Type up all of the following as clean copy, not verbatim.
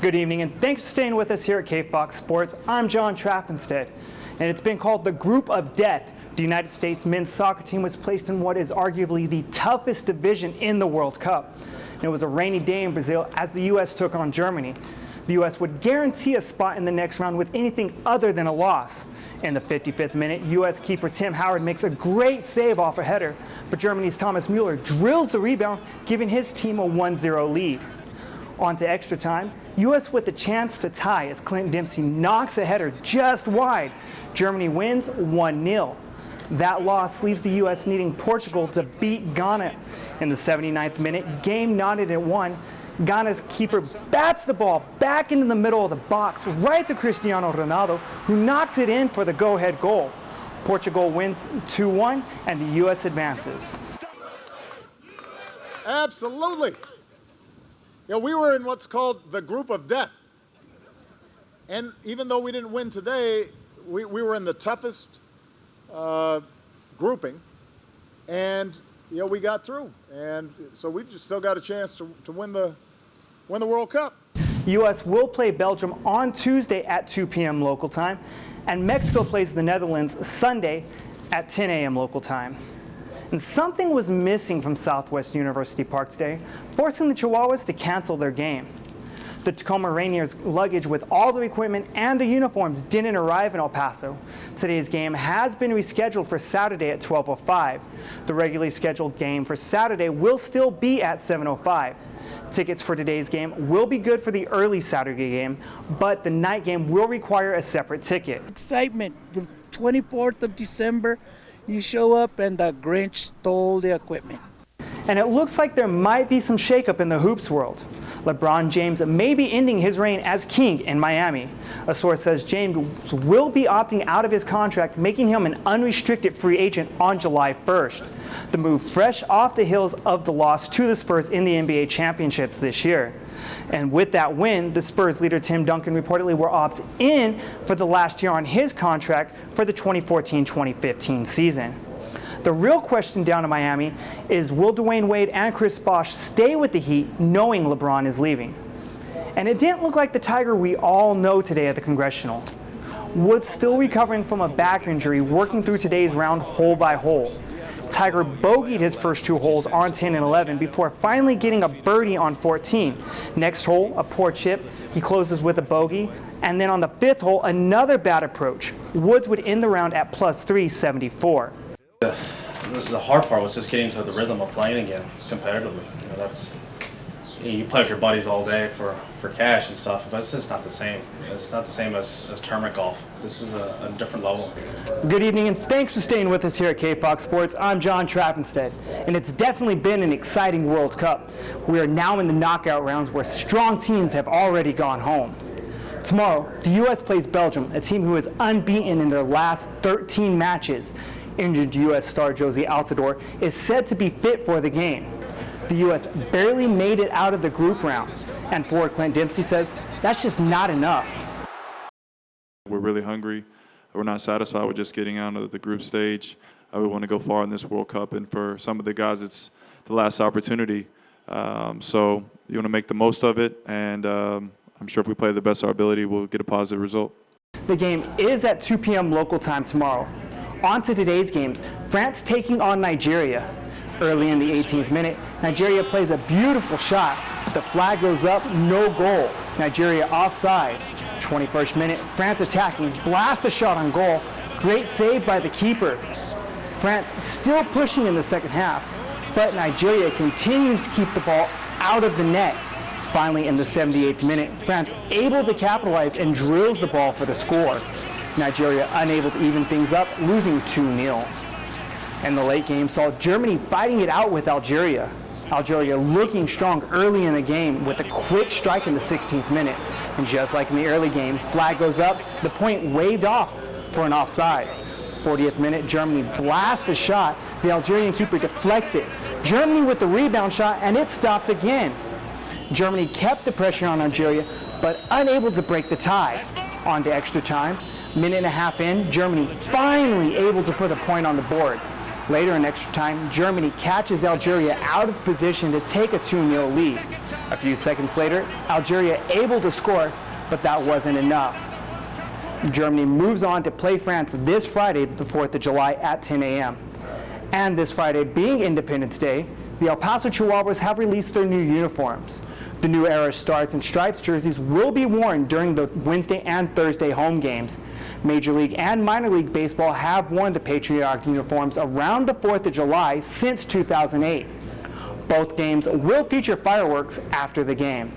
Good evening, and thanks for staying with us here at KFox Sports. I'm John Trappenstead, and it's been called the Group of Death. The United States men's soccer team was placed in what is arguably the toughest division in the World Cup. And it was a rainy day in Brazil as the U.S. took on Germany. The U.S. would guarantee a spot in the next round with anything other than a loss. In the 55th minute, U.S. keeper Tim Howard makes a great save off a header, but Germany's Thomas Müller drills the rebound, giving his team a 1-0 lead. On to extra time, U.S. with the chance to tie as Clint Dempsey knocks a header just wide. Germany wins 1-0. That loss leaves the U.S. needing Portugal to beat Ghana. In the 79th minute, game knotted at 1. Ghana's keeper bats the ball back into the middle of the box, right to Cristiano Ronaldo, who knocks it in for the go-ahead goal. Portugal wins 2-1, and the U.S. advances. Absolutely. You know, we were in what's called the Group of Death. And even though we didn't win today, we were in the toughest grouping. And, you know, we got through. And so we've just still got a chance to win the World Cup. U.S. will play Belgium on Tuesday at 2 p.m. local time. And Mexico plays the Netherlands Sunday at 10 a.m. local time. And something was missing from Southwest University Park today, forcing the Chihuahuas to cancel their game. The Tacoma Rainiers' luggage with all the equipment and the uniforms didn't arrive in El Paso. Today's game has been rescheduled for Saturday at 12:05. The regularly scheduled game for Saturday will still be at 7:05. Tickets for today's game will be good for the early Saturday game, but the night game will require a separate ticket. Excitement, the 24th of December. You show up and the Grinch stole the equipment. And it looks like there might be some shakeup in the hoops world. LeBron James may be ending his reign as king in Miami. A source says James will be opting out of his contract, making him an unrestricted free agent on July 1st. The move fresh off the heels of the loss to the Spurs in the NBA championships this year. And with that win, the Spurs leader Tim Duncan reportedly will opt in for the last year on his contract for the 2014-2015 season. The real question down in Miami is, will Dwayne Wade and Chris Bosh stay with the Heat knowing LeBron is leaving? And it didn't look like the Tiger we all know today at the Congressional. Woods still recovering from a back injury, working through today's round hole by hole. Tiger bogeyed his first two holes on 10 and 11 before finally getting a birdie on 14. Next hole, a poor chip. He closes with a bogey. And then on the fifth hole, another bad approach. Woods would end the round at plus 374. The hard part was just getting into the rhythm of playing again competitively. You know, you play with your buddies all day for cash and stuff, but it's just not the same. It's not the same as tournament golf. This is a different level. Good evening, and thanks for staying with us here at KFox Sports. I'm John Trappenstead, and it's definitely been an exciting World Cup. We are now in the knockout rounds where strong teams have already gone home. Tomorrow, the U.S. plays Belgium, a team who is unbeaten in their last 13 matches. Injured U.S. star Jozy Altidore is said to be fit for the game. The U.S. barely made it out of the group round, and forward Clint Dempsey says that's just not enough. We're really hungry. We're not satisfied with just getting out of the group stage. We want to go far in this World Cup, and for some of the guys, it's the last opportunity. So you want to make the most of it, and I'm sure if we play the best of our ability, we'll get a positive result. The game is at 2 p.m. local time tomorrow. On to today's games. France taking on Nigeria. Early in the 18th minute, Nigeria plays a beautiful shot, but the flag goes up, no goal. Nigeria offsides. 21st minute, France attacking, blast a shot on goal. Great save by the keeper. France still pushing in the second half, but Nigeria continues to keep the ball out of the net. Finally, in the 78th minute, France able to capitalize and drills the ball for the score. Nigeria unable to even things up, losing 2-0. And the late game saw Germany fighting it out with Algeria. Algeria looking strong early in the game with a quick strike in the 16th minute. And just like in the early game, flag goes up, the point waved off for an offside. 40th minute, Germany blasts the shot. The Algerian keeper deflects it. Germany with the rebound shot, and it stopped again. Germany kept the pressure on Algeria, but unable to break the tie. On to extra time. Minute and a half in, Germany finally able to put a point on the board. Later in extra time, Germany catches Algeria out of position to take a 2-0 lead. A few seconds later, Algeria able to score, but that wasn't enough. Germany moves on to play France this Friday, the 4th of July at 10 a.m. And this Friday, being Independence Day, the El Paso Chihuahuas have released their new uniforms. The new era Stars and Stripes jerseys will be worn during the Wednesday and Thursday home games. Major League and Minor League Baseball have worn the patriotic uniforms around the 4th of July since 2008. Both games will feature fireworks after the game.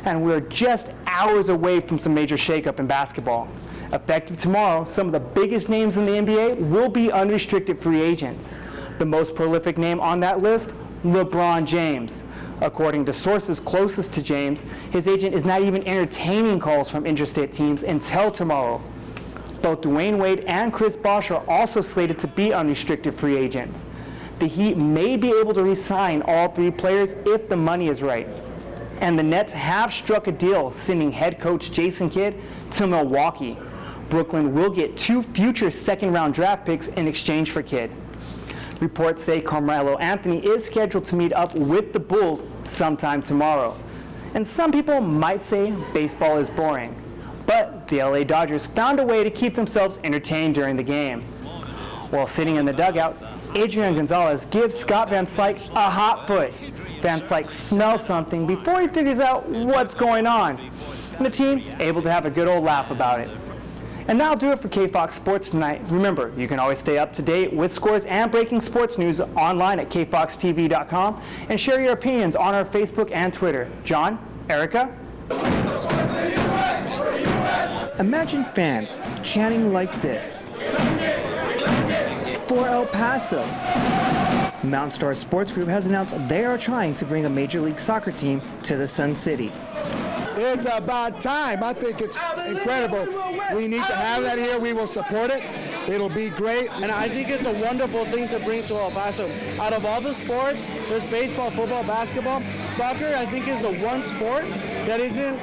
And we're just hours away from some major shakeup in basketball. Effective tomorrow, some of the biggest names in the NBA will be unrestricted free agents. The most prolific name on that list, LeBron James. According to sources closest to James, his agent is not even entertaining calls from interested teams until tomorrow. Both Dwayne Wade and Chris Bosh are also slated to be unrestricted free agents. The Heat may be able to re-sign all three players if the money is right. And the Nets have struck a deal sending head coach Jason Kidd to Milwaukee. Brooklyn will get 2 future second-round draft picks in exchange for Kidd. Reports say Carmelo Anthony is scheduled to meet up with the Bulls sometime tomorrow. And some people might say baseball is boring, but the LA Dodgers found a way to keep themselves entertained during the game. While sitting in the dugout, Adrian Gonzalez gives Scott Van Slyke a hot foot. Van Slyke smells something before he figures out what's going on. And the team able to have a good old laugh about it. And that'll do it for KFOX Sports tonight. Remember, you can always stay up to date with scores and breaking sports news online at kfoxtv.com and share your opinions on our Facebook and Twitter. John, Erica? Imagine fans chanting like this for El Paso. Mountain Star Sports Group has announced they are trying to bring a Major League Soccer team to the Sun City. It's about time. I think it's incredible. We need to have that here. We will support it. It'll be great. And I think it's a wonderful thing to bring to El Paso. Out of all the sports, there's baseball, football, basketball. Soccer, I think, is the one sport that isn't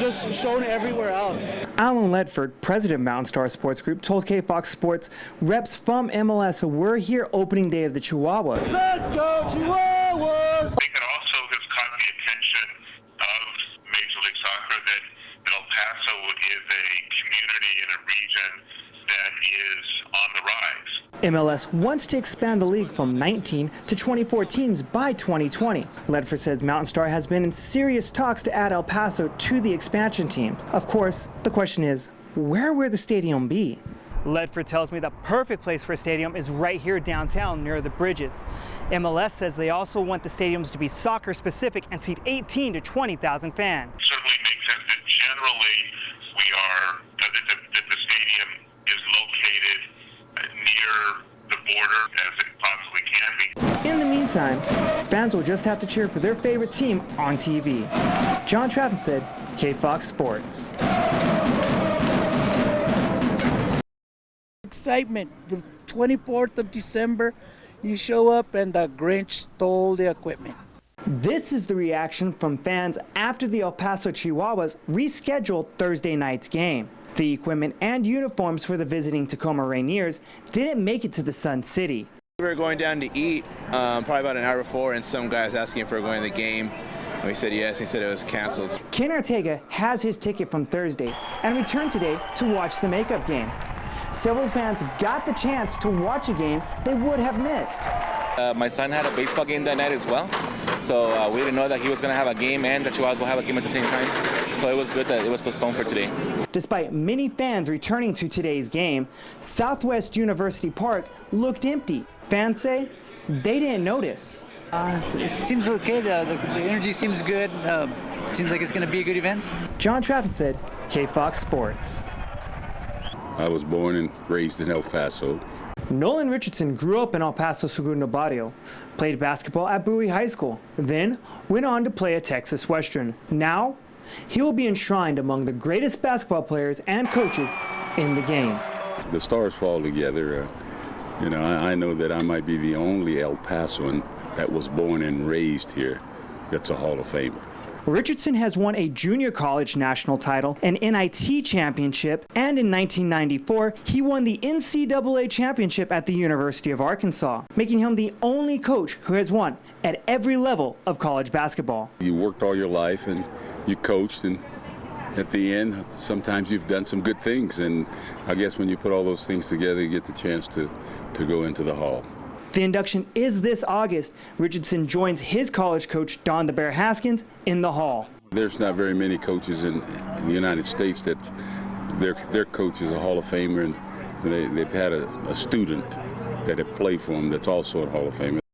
just shown everywhere else. Alan Ledford, president of Mountain Star Sports Group, told KFOX Sports reps from MLS were here opening day of the Chihuahuas. Let's go Chihuahuas! I think it also has caught the attention of Major League Soccer that El Paso is a community in a region that is on the rise. MLS wants to expand the league from 19 to 24 teams by 2020. Ledford says Mountain Star has been in serious talks to add El Paso to the expansion teams. Of course, the question is, where will the stadium be? Ledford tells me the perfect place for a stadium is right here downtown near the bridges. MLS says they also want the stadiums to be soccer specific and seat 18 to 20,000 fans. It certainly makes sense that generally that the stadium is located near the border as it possibly can be. In the meantime, fans will just have to cheer for their favorite team on TV. John Trappenstead, KFOX Sports. Excitement. The 24th of December, you show up and the Grinch stole the equipment. This is the reaction from fans after the El Paso Chihuahuas rescheduled Thursday night's game. The equipment and uniforms for the visiting Tacoma Rainiers didn't make it to the Sun City. We were going down to eat probably about an hour before, and some guys asking if we were going to the game. And we said yes. He said it was canceled. Ken Ortega has his ticket from Thursday and returned today to watch the makeup game. Several fans got the chance to watch a game they would have missed. My son had a baseball game that night as well, so we didn't know that he was going to have a game and the Chihuahuas will have a game at the same time. So it was good that it was postponed for today. Despite many fans returning to today's game, Southwest University Park looked empty. Fans say they didn't notice. It seems okay. The energy seems good. Seems like it's going to be a good event. John Trappenstead, KFOX Sports. I was born and raised in El Paso. Nolan Richardson grew up in El Paso Segundo Barrio, played basketball at Bowie High School, then went on to play at Texas Western. Now, he will be enshrined among the greatest basketball players and coaches in the game. The stars fall together. I know that I might be the only El Pasoan that was born and raised here that's a Hall of Famer. Richardson has won a junior college national title, an NIT championship, and in 1994, he won the NCAA championship at the University of Arkansas, making him the only coach who has won at every level of college basketball. You worked all your life and you coached, and at the end, sometimes you've done some good things, and I guess when you put all those things together, you get the chance to go into the Hall. The induction is this August. Richardson joins his college coach, Don the Bear Haskins, in the Hall. There's not very many coaches in the United States that their coach is a Hall of Famer, and they've had a student that have played for them that's also a Hall of Famer.